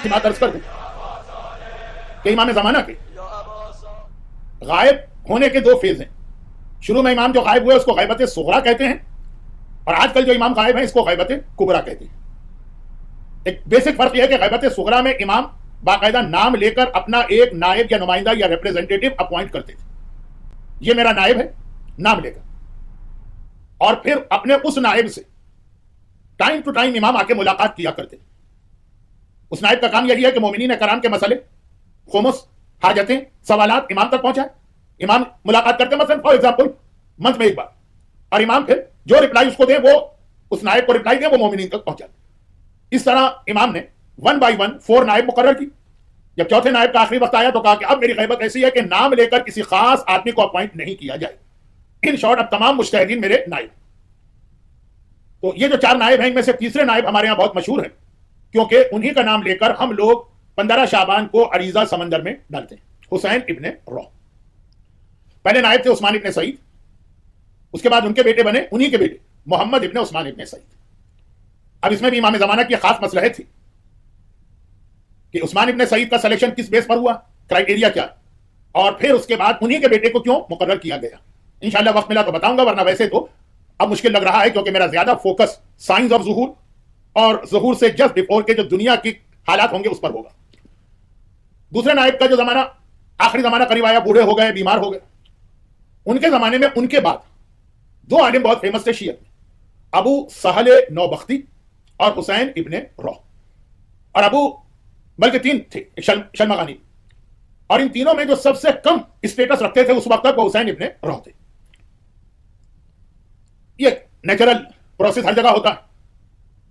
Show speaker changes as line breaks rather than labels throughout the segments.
بات عرض کر دیں کہ امام زمانہ کے غائب ہونے کے دو فیز ہیں. شروع میں امام جو غائب ہوئے اس کو غیبت صغرا کہتے ہیں, اور آج کل جو امام غائب ہیں اس کو غیبت کبرا کہتے ہیں. ایک بیسک فرق یہ ہے کہ غیبت صغرا میں امام باقاعدہ نام لے کر اپنا ایک نائب یا نمائندہ یا ریپریزنٹیٹو اپوائنٹ کرتے تھے. یہ میرا نائب ہے, نام لے کر, اور پھر اپنے اس نائب سے ٹائم ٹو ٹائم امام آ کے ملاقات کیا کرتے. اس نائب کا کام یہی ہے کہ مومنین کرام کے مسئلے, خمس, حاجتیں, سوالات امام تک پہنچائے. امام ملاقات کرتے مثلا فار ایگزامپل منتھ میں ایک بار, اور امام پھر جو رپلائی اس کو دے وہ اس نائب کو رپلائی دے وہ مومنین تک پہنچا دے. اس طرح امام نے 1 by 1 4 نائب مقرر کی. جب چوتھے نائب کا آخری وقت آیا تو کہا کہ اب میری غیبت ایسی ہے کہ نام لے کر کسی خاص آدمی کو اپوائنٹ نہیں کیا جائے. ان شارٹ اب تمام مجتہدین میرے نائب. تو یہ جو 4 نائب ہیں ان میں سے تیسرے نائب ہمارے یہاں بہت مشہور ہیں, کیونکہ انہی کا نام لے کر ہم لوگ 15 شعبان کو عریضہ سمندر میں ڈالتے ہیں. حسین ابن روح پہلے نائب تھے, عثمان ابن سعید. اس کے بعد ان کے بیٹے بنے انہی کے بیٹے محمد ابن عثمان ابن سعید. اب اس میں بھی امام زمانہ کی خاص مصلحت تھی کہ عثمان ابن سعید کا سلیکشن کس بیس پر ہوا, کرائیٹیریا کیا, اور پھر اس کے بعد انہی کے بیٹے کو کیوں مقرر کیا گیا. انشاءاللہ وقت ملا تو بتاؤں گا, ورنہ ویسے تو اب مشکل لگ رہا ہے کیونکہ میرا زیادہ فوکس سائنس آف ظہور اور ظہور سے جسٹ بیفور کے جو دنیا کی حالات ہوں گے اس پر ہوگا. دوسرے نائب کا جو زمانہ آخری زمانہ قریب آیا, بوڑھے ہو گئے, بیمار ہو گئے. ان کے زمانے میں ان کے بعد 2 عالم بہت فیمس تھے شیعت میں, ابو سہل نوبختی اور حسین ابن روح. اور ابو بلکہ 3 تھے, شلمغانی, اور ان تینوں میں جو سب سے کم اسٹیٹس رکھتے تھے اس وقت تک وہ حسین ابن روح تھے. یہ نیچرل پروسیس ہر جگہ ہوتا ہے.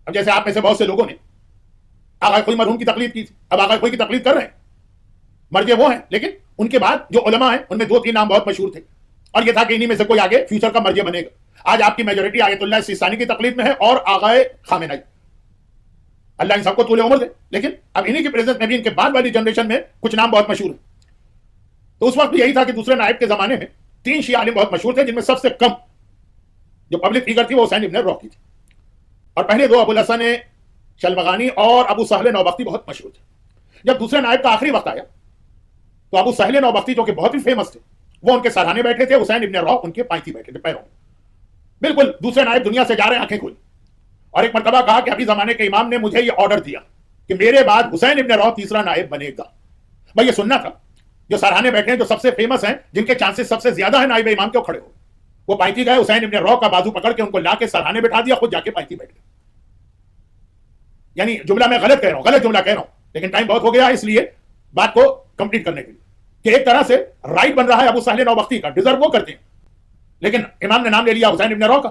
اب جیسے آپ میں سے بہت سے لوگوں نے آغا کوئی مرحوم کی تقلید کی تھی, اب آغا کوئی کی تقلید کر رہے ہیں, مرجع وہ ہیں, لیکن ان کے بعد جو علماء ہیں ان میں 2-3 نام بہت مشہور تھے, اور یہ تھا کہ انہی میں سے کوئی آگے فیوچر کا مرجع بنے گا. آج آپ کی میجورٹی آیت اللہ سیستانی کی تقلید میں ہے اور آغا خامنہ ای. اللہ ان سب کو طول عمر دے, لیکن اب انہی کی پریزنس میں بھی ان کے بعد والی جنریشن میں کچھ نام بہت مشہور ہیں. تو اس وقت بھی یہی تھا کہ دوسرے نائب کے زمانے میں 3 شیعہ عالم بہت مشہور تھے, جن میں سب سے کم جو پبلک فیگر تھی وہ حسین ابن روح کی تھی, اور پہلے 2 ابو الحسن شلمغانی اور ابو سہل نوبختی بہت مشہور تھے. جب دوسرے نائب کا آخری وقت آیا تو ابو سہل نوبختی جو کہ بہت ہی فیمس تھے وہ ان کے سرہانے بیٹھے تھے, حسین ابن روح ان کے پائتی بیٹھے تھے پیروں. بالکل دوسرے نائب دنیا سے جا رہے ہیں آنکھیں کھولی, اور ایک مرتبہ کہا کہ ابھی زمانے کے امام نے مجھے یہ آرڈر دیا کہ میرے بعد حسین ابن روح تیسرا نائب بنے گا. بھائی یہ سننا تھا, جو سرہانے بیٹھے ہیں جو سب سے فیمس ہیں, جن کے چانسز سب سے زیادہ ہیں نائب امام کے, کھڑے ہو. وہ پائتی گئے, حسین ابن روح کا بازو پکڑ کے ان کو لا کے سرہانے بٹھا دیا, خود جا کے پائتی بیٹھ گئے. یعنی جملہ میں غلط کہہ رہا ہوں, غلط جملہ کہہ رہا ہوں, لیکن ٹائم بہت ہو گیا اس لیے بات کو کمپلیٹ کرنے کے لیے کہ ایک طرح سے رائٹ بن رہا ہے ابو سہل نوبختی کا, ڈیزرو وہ کرتے ہیں, لیکن امام نے نام لے لیا حسین ابن روح کا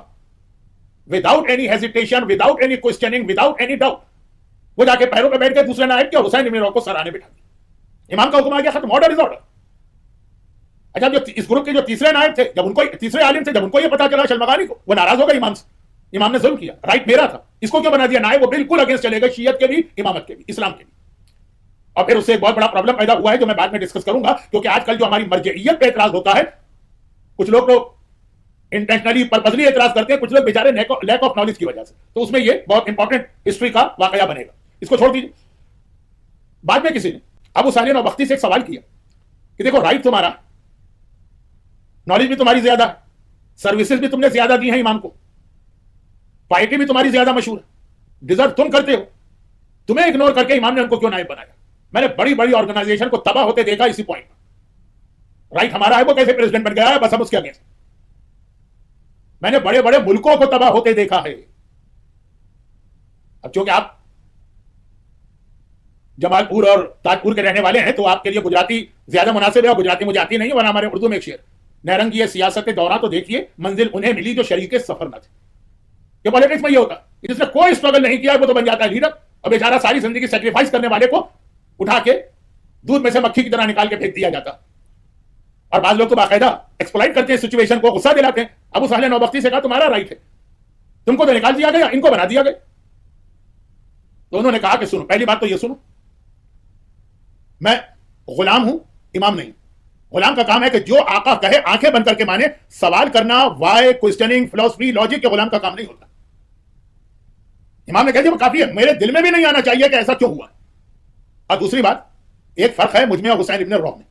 without any hesitation, without any questioning, without any doubt. وہ جا کے پیروں پہ بیٹھ کے دوسرے نائب کے اور حسین ابن روح کو سرانے بٹھا دیا. امام کا حکم آ گیا, ختم, آرڈر از آرڈر. اچھا جو اس گروپ کے جو تیسرے نائب تھے, جب ان کو تیسرے عالم تھے, جب ان کو یہ پتا چلا شلمغانی کو, وہ ناراض ہو گئے امام سے. امام نے ظلم کیا, رائٹ میرا تھا, اس کو کیوں بنا دیا نائب؟ وہ بالکل اگینسٹ چلے گا شیعت کے بھی, امامت کے بھی, اسلام کے بھی. اور پھر اس سے ایک بہت بڑا پرابلم پیدا ہوا ہے جو میں بعد میں ڈسکس کروں گا, کیونکہ آج کل جو ہماری مرجعیت پہ اعتراض ہوتا ہے, کچھ لوگ تو انٹینشنلی پرپزلی اعتراض کرتے ہیں, کچھ لوگ بیچارے لیک آف نالج کی وجہ سے. تو اس میں یہ بہت انپورٹنٹ ہسٹری کا واقعہ بنے گا, اس کو چھوڑ دیجیے. بعد میں کسی نے ابو سہل نوبختی سے ایک سوال کیا کہ دیکھو رائٹ تمہارا, نالج بھی تمہاری زیادہ ہے, سروسز بھی تم نے زیادہ دی ہیں امام کو, پائٹی بھی تمہاری زیادہ مشہور ہے, ڈیزرو تم کرتے ہو, تمہیں اگنور کر کے امام نے ان کو کیوں نائب بنایا؟ میں نے بڑی بڑی آرگنائزیشن کو تباہ ہوتے دیکھا اسی پوائنٹ پر. رائٹ ہمارا ہے, وہ کیسے پریزیڈنٹ بن گیا ہے, بس ہم اس کے اگینسٹ. میں نے بڑے بڑے ملکوں کو تباہ ہوتے دیکھا ہے. اب چونکہ آپ جمال پور اور تاج پور کے رہنے والے ہیں تو آپ کے لیے گجراتی زیادہ مناسب ہے, گجراتی مجھے آتی نہیں, ورنہ ہمارے اردو میں ایک شعر, نیرنگ یہ سیاست دورہ تو دیکھیے منزل انہیں ملی جو شریک سفر نہ تھے. یہ پالیٹکس میں یہ ہوتا, جس نے کوئی اسٹرگل نہیں کیا وہ تو بن جاتا ہے لیڈر, اور بیچارہ ساری زندگی سیکریفائس کرنے والے کو اٹھا کے دودھ میں سے مکھی کی طرح نکال کے پھینک دیا جاتا. اور بعض لوگ تو باقاعدہ ایکسپلائٹ کرتے ہیں سچویشن کو, غصہ دلاتے ہیں. ابو سہل نوبختی سے کہا تمہارا رائٹ ہے, تم کو تو نکال دیا گیا, ان کو بنا دیا گیا. تو انہوں نے کہا کہ سنو, پہلی بات تو یہ سنو, میں غلام ہوں, امام نہیں. غلام کا کام ہے کہ جو آقا کہے آنکھیں بند کر کے مانے. سوال کرنا, وائے, کوسچننگ, فلسفی, لاجک کے غلام کا کام نہیں ہوتا. امام نے کہہ دیا وہ کافی ہے, میرے دل میں بھی نہیں آنا چاہیے کہ ایسا کیوں ہوا. اور دوسری بات, ایک فرق ہے مجھ میں اور حسین ابن روح میں.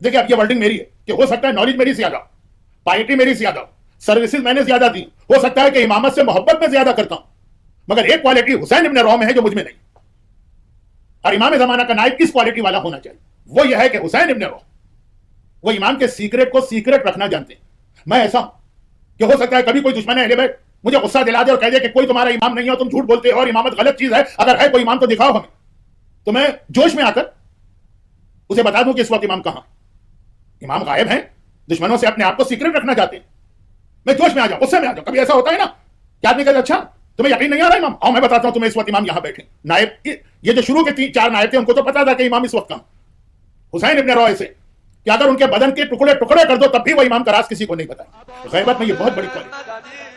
دیکھیں اب یہ ورڈنگ میری ہے کہ ہو سکتا ہے نالج میری زیادہ, پائٹی میری زیادہ, سروسز میں نے زیادہ دی, ہو سکتا ہے کہ امامت سے محبت میں زیادہ کرتا ہوں, مگر ایک کوالٹی حسین ابن روح میں ہے جو مجھ میں نہیں. اور امام زمانہ کا نائب کس کوالٹی والا ہونا چاہیے؟ وہ یہ ہے کہ حسین ابن روح وہ امام کے سیکرٹ کو سیکرٹ رکھنا جانتے ہیں. میں ایسا ہوں کہ ہو سکتا ہے کبھی کوئی دشمن اہل بیت مجھے غصہ دلا دے اور کہہ دے کہ کوئی تمہارا امام نہیں ہو, تم جھوٹ بولتے ہو اور امامت غلط چیز ہے, اگر ہے کوئی امام تو دکھاؤ ہمیں. تو میں جوش میں آ کر اسے بتا دوں کہ اس وقت امام کہاں, امام غائب ہیں, دشمنوں سے اپنے آپ کو سیکرٹ رکھنا چاہتے ہیں. میں جوش میں آ جاؤں, غصے میں آ جاؤں. کبھی ایسا ہوتا ہے نا کہ آدمی کہتے اچھا تمہیں یقین نہیں آ رہا امام, آؤ میں بتاتا ہوں تمہیں اس وقت امام یہاں بیٹھے. نائب یہ جو شروع کے 4 نائب تھے ان کو تو پتا تھا کہ امام اس وقت کہاں. حسین ابن روح سے کہ اگر ان کے بدن کے ٹکڑے ٹکڑے کر دو تب بھی وہ امام کا راز کسی کو نہیں بتائے. غیبت میں یہ بہت بڑی کوالٹی.